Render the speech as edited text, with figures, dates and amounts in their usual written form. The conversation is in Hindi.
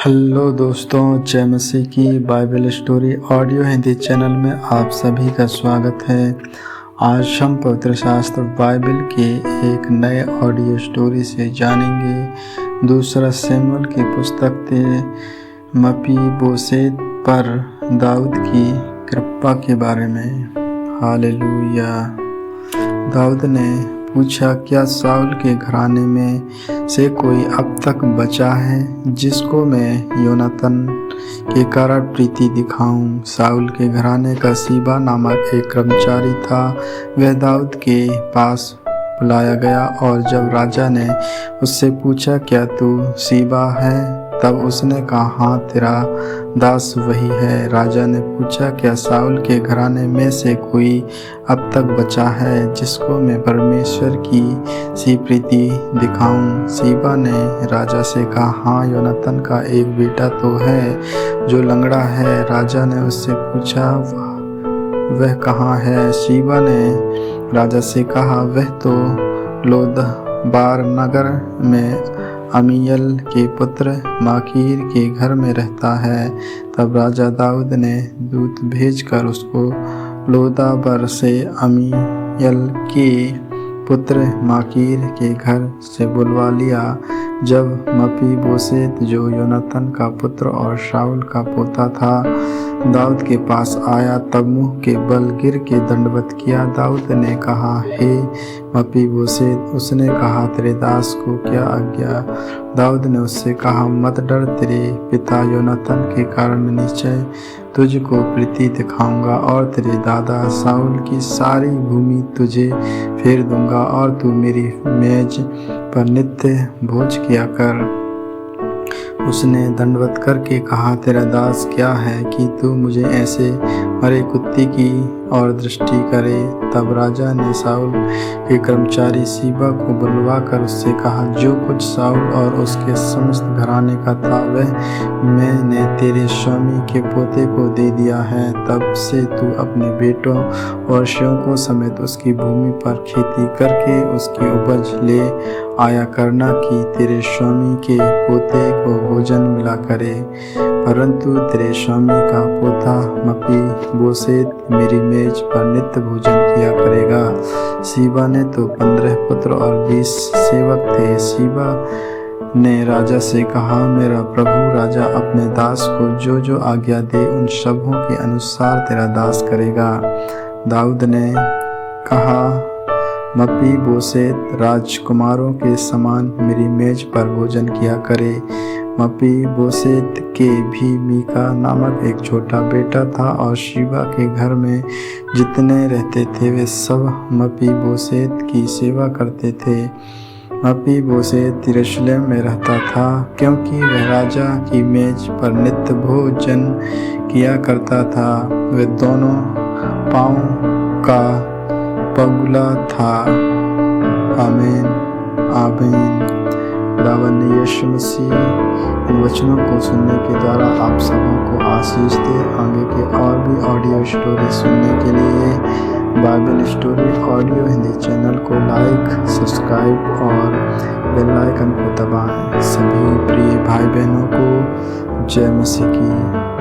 हेलो दोस्तों, जय मसीह की Bible story audio Hindi channel में आप सभी का स्वागत है। आज हम पवित्र शास्त्र बाइबल के एक नए ऑडियो स्टोरी से जानेंगे। दूसरा शमूएल की पुस्तक थे मपीबोशेत पर दाऊद की कृपा के बारे में। हालेलुया। दाऊद ने पूछा, क्या साउल के घराने में से कोई अब तक बचा है जिसको मैं योनातान के कारण प्रीति दिखाऊं? साउल के घराने का सीबा नामक एक कर्मचारी था। वह दाऊद के पास बुलाया गया और जब राजा ने उससे पूछा, क्या तू सीबा है? तब उसने कहा, हाँ, तेरा दास वही है। राजा ने पूछा, क्या साउल के घराने में से कोई अब तक बचा है जिसको मैं परमेश्वर की सी प्रीति दिखाऊं? सीबा ने राजा से कहा, हाँ, योनातान का एक बेटा तो है जो लंगड़ा है। राजा ने उससे पूछा, वह कहाँ है? सीबा ने राजा से कहा, वह तो लोदबार नगर में अमीएल के पुत्र माकीर के घर में रहता है। तब राजा दाऊद ने दूत भेजकर उसको लोदाबर से अमीएल के पुत्र माकीर के घर से बुलवा लिया। जब मपीबोशेत, जो योनातान का पुत्र और शाऊल का पोता था, दाऊद के पास आया, तब मुंह के बल गिर के दंडवत किया। दाऊद ने कहा, हे मपीबोशेत। उसने कहा, तेरे दास को क्या आज्ञा? दाऊद ने उससे कहा, मत डर, तेरे पिता योनातान के कारण मैं निश्चय तुझको प्रीति दिखाऊंगा और तेरे दादा साउल की सारी भूमि तुझे फेर दूंगा और तू मेरी मेज पर नित्य भोज किया कर। उसने दंडवत करके कहा, तेरा दास क्या है कि तू मुझे ऐसे मरे कुत्ते की और दृष्टि करे? तब राजा ने साउल के कर्मचारी सीबा को बुलवा कर उससे कहा, जो कुछ साउल और उसके समस्त घराने का था वह मैंने तेरे स्वामी के पोते को दे दिया है। तब से तू अपने बेटों और सेवकों समेत उसकी भूमि पर खेती करके उसकी उपज ले आया करना कि तेरे स्वामी के पोते को भोजन मिला करे। परंतु तेरे स्वामी का पोता मपीबोशेत मेरी मेज पर नित्य भोजन किया करेगा। सीबा ने तो 15 पुत्र और 20 सेवक थे। सीबा ने राजा से कहा, मेरा प्रभु राजा अपने दास को जो जो आज्ञा दे उन सबों के अनुसार तेरा दास करेगा। दाऊद ने कहा, मपीबोशेत राजकुमारों के समान मेरी मेज पर भोजन किया करे। मपीबोशेत के भी मीका नामक एक छोटा बेटा था और सीबा के घर में जितने रहते थे वे सब मपीबोशेत की सेवा करते थे। मपीबोशेत यरूशलेम में रहता था क्योंकि वह राजा की मेज पर नित्य भोजन किया करता था। वह दोनों पाँव का पगुला था। आमीन आमीन। खुदावंद यीशु मसीह इन वचनों को सुनने के द्वारा आप सबों को आशीष दे। आगे के और भी ऑडियो स्टोरी सुनने के लिए Bible story audio Hindi channel को लाइक, सब्सक्राइब और बेल आइकन को दबाएं। सभी प्रिय भाई बहनों को जय मसीह की।